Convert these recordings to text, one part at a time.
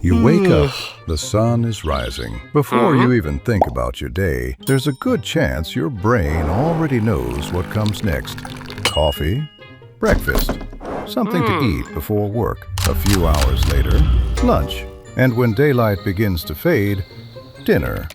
You wake up, the sun is rising. Before you even think about your day, there's a good chance your brain already knows what comes next. Coffee, breakfast, something to eat before work. A few hours later, lunch. And when daylight begins to fade, dinner.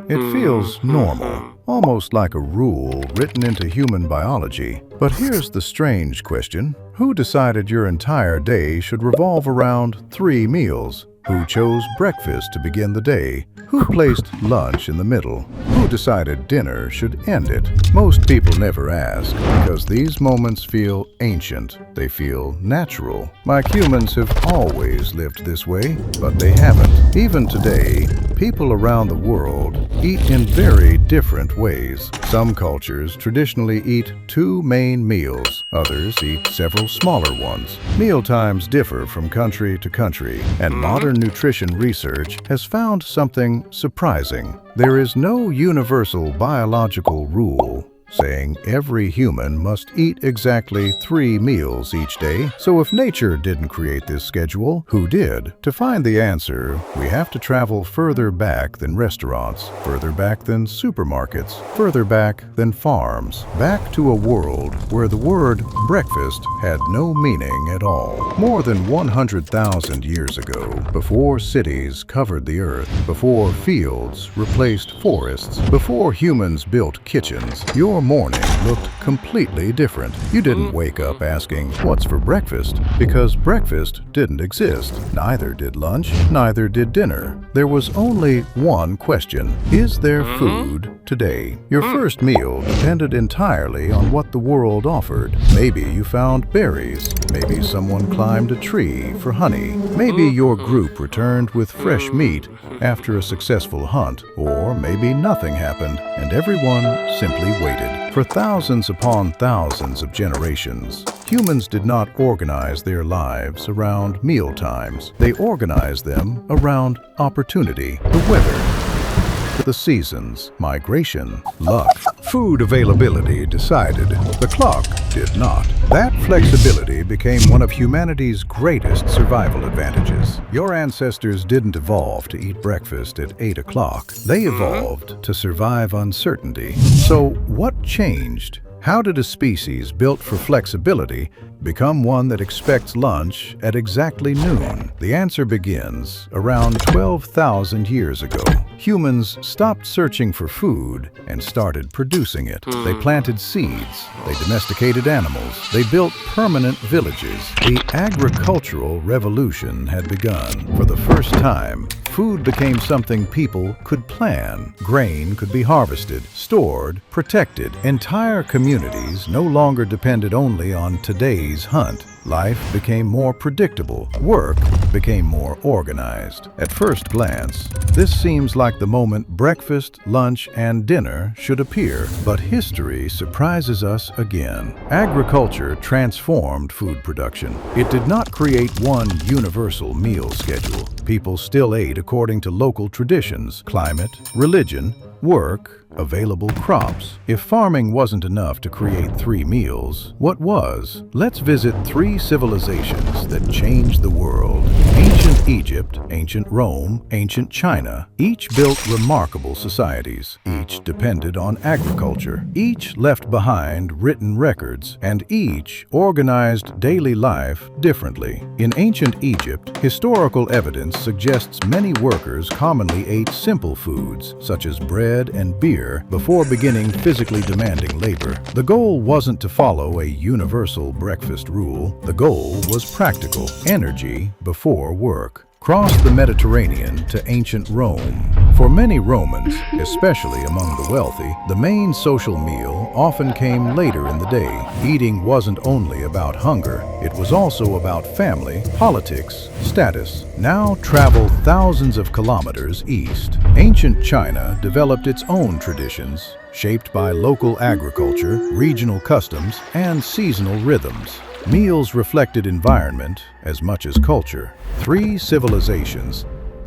It feels normal, almost like a rule written into human biology. But here's the strange question. Who decided your entire day should revolve around 3 meals? Who chose breakfast to begin the day? Who placed lunch in the middle? Who decided dinner should end it? Most people never ask because these moments feel ancient. They feel natural. Like humans have always lived this way, but they haven't. Even today, people around the world eat in very different ways. Some cultures traditionally eat 2 main meals. Others eat several smaller ones. Meal times differ from country to country, and modern nutrition research has found something surprising. There is no universal biological rule saying every human must eat exactly 3 meals each day. So if nature didn't create this schedule, who did? To find the answer, we have to travel further back than restaurants, further back than supermarkets, further back than farms, back to a world where the word breakfast had no meaning at all. More than 100,000 years ago, before cities covered the earth, before fields replaced forests, before humans built kitchens, your morning looked completely different. You didn't wake up asking, "What's for breakfast?" because breakfast didn't exist. Neither did lunch, neither did dinner. There was only one question: is there food today? Your first meal depended entirely on what the world offered. Maybe you found berries. Maybe someone climbed a tree for honey. Maybe your group returned with fresh meat after a successful hunt. Or maybe nothing happened and everyone simply waited. For thousands upon thousands of generations, humans did not organize their lives around meal times. They organized them around opportunity, the weather, the seasons, migration, luck. Food availability decided. The clock did not. That flexibility became one of humanity's greatest survival advantages. Your ancestors didn't evolve to eat breakfast at 8 o'clock. They evolved to survive uncertainty. So what changed? How did a species built for flexibility become one that expects lunch at exactly noon? The answer begins around 12,000 years ago. Humans stopped searching for food and started producing it. They planted seeds, they domesticated animals, they built permanent villages. The agricultural revolution had begun. For the first time, food became something people could plan. Grain could be harvested, stored, protected. Entire communities no longer depended only on today's hunt. Life became more predictable. Work became more organized. At first glance, this seems like the moment breakfast, lunch, and dinner should appear. But history surprises us again. Agriculture transformed food production. It did not create one universal meal schedule. People still ate according to local traditions, climate, religion, work, available crops. If farming wasn't enough to create 3 meals, what was? Let's visit 3 civilizations that changed the world. Ancient Egypt, ancient Rome, ancient China. Each built remarkable societies. Each depended on agriculture. Each left behind written records, and each organized daily life differently. In ancient Egypt, historical evidence suggests many workers commonly ate simple foods, such as bread and beer, before beginning physically demanding labor. The goal wasn't to follow a universal breakfast rule. The goal was practical: energy before work. Cross the Mediterranean to ancient Rome. For many Romans, especially among the wealthy, the main social meal often came later in the day. Eating wasn't only about hunger, it was also about family, politics, status. Now travel thousands of kilometers east. Ancient China developed its own traditions, shaped by local agriculture, regional customs, and seasonal rhythms. Meals reflected environment as much as culture. 3 civilizations,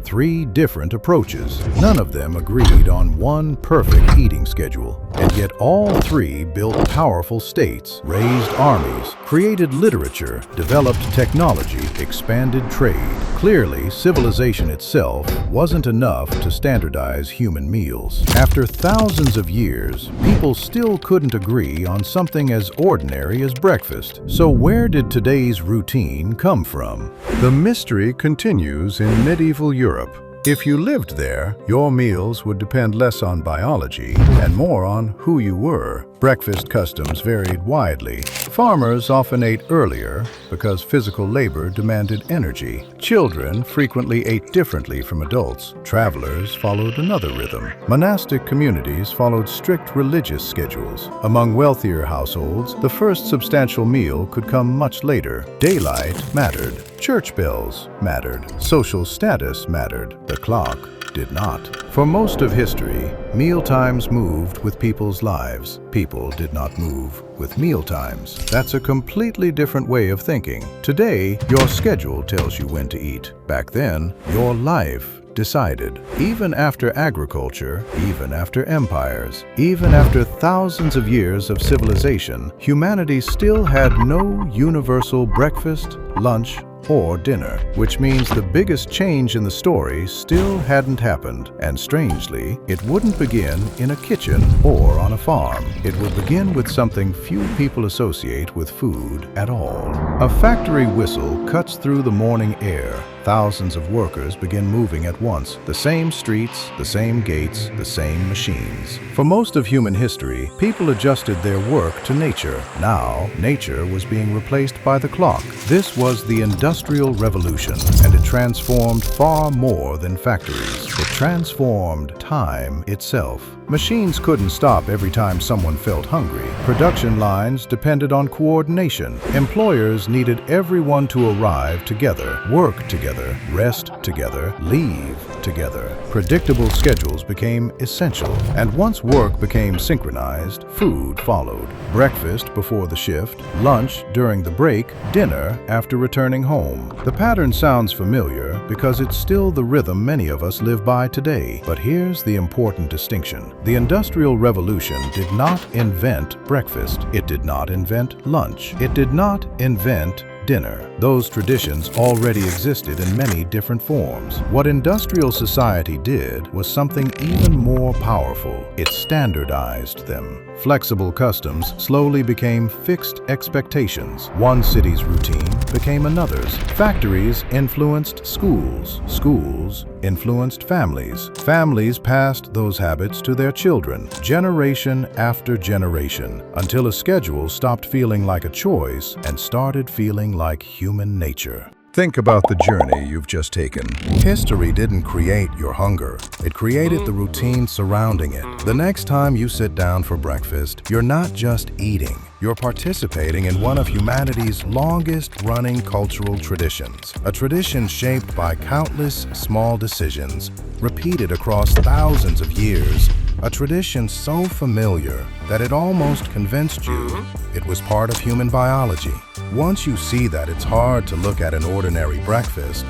3 different approaches. None of them agreed on one perfect eating schedule. And yet all 3 built powerful states, raised armies, created literature, developed technology, expanded trade. Clearly, civilization itself wasn't enough to standardize human meals. After thousands of years, people still couldn't agree on something as ordinary as breakfast. So where did today's routine come from? The mystery continues in medieval Europe. If you lived there, your meals would depend less on biology and more on who you were. Breakfast customs varied widely. Farmers often ate earlier because physical labor demanded energy. Children frequently ate differently from adults. Travelers followed another rhythm. Monastic communities followed strict religious schedules. Among wealthier households, the first substantial meal could come much later. Daylight mattered. Church bells mattered. Social status mattered. The clock did not. For most of history, meal times moved with people's lives. People did not move with meal times. That's a completely different way of thinking. Today, your schedule tells you when to eat. Back then, your life decided. Even after agriculture, even after empires, even after thousands of years of civilization, humanity still had no universal breakfast, lunch, or dinner, which means the biggest change in the story still hadn't happened. And strangely, it wouldn't begin in a kitchen or on a farm. It would begin with something few people associate with food at all. A factory whistle cuts through the morning air. Thousands of workers begin moving at once. The same streets, the same gates, the same machines. For most of human history, people adjusted their work to nature. Now, nature was being replaced by the clock. This was the Industrial Revolution, and it transformed far more than factories. It transformed time itself. Machines couldn't stop every time someone felt hungry. Production lines depended on coordination. Employers needed everyone to arrive together, work together, rest together, leave together. Predictable schedules became essential, and once work became synchronized, food followed. Breakfast before the shift, lunch during the break, dinner after returning home. The pattern sounds familiar because it's still the rhythm many of us live by today. But here's the important distinction. The Industrial Revolution did not invent breakfast. It did not invent lunch. It did not invent dinner. Those traditions already existed in many different forms. What industrial society did was something even more powerful. It standardized them. Flexible customs slowly became fixed expectations. One city's routine became another's. Factories influenced schools. Schools influenced families. Families passed those habits to their children, generation after generation, until a schedule stopped feeling like a choice and started feeling like human nature. Think about the journey you've just taken. History didn't create your hunger. It created the routine surrounding it. The next time you sit down for breakfast, you're not just eating. You're participating in one of humanity's longest-running cultural traditions. A tradition shaped by countless small decisions, repeated across thousands of years. A tradition so familiar that it almost convinced you it was part of human biology. Once you see that, it's hard to look at an ordinary breakfast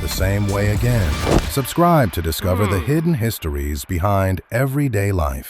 the same way again. Subscribe to discover the hidden histories behind everyday life.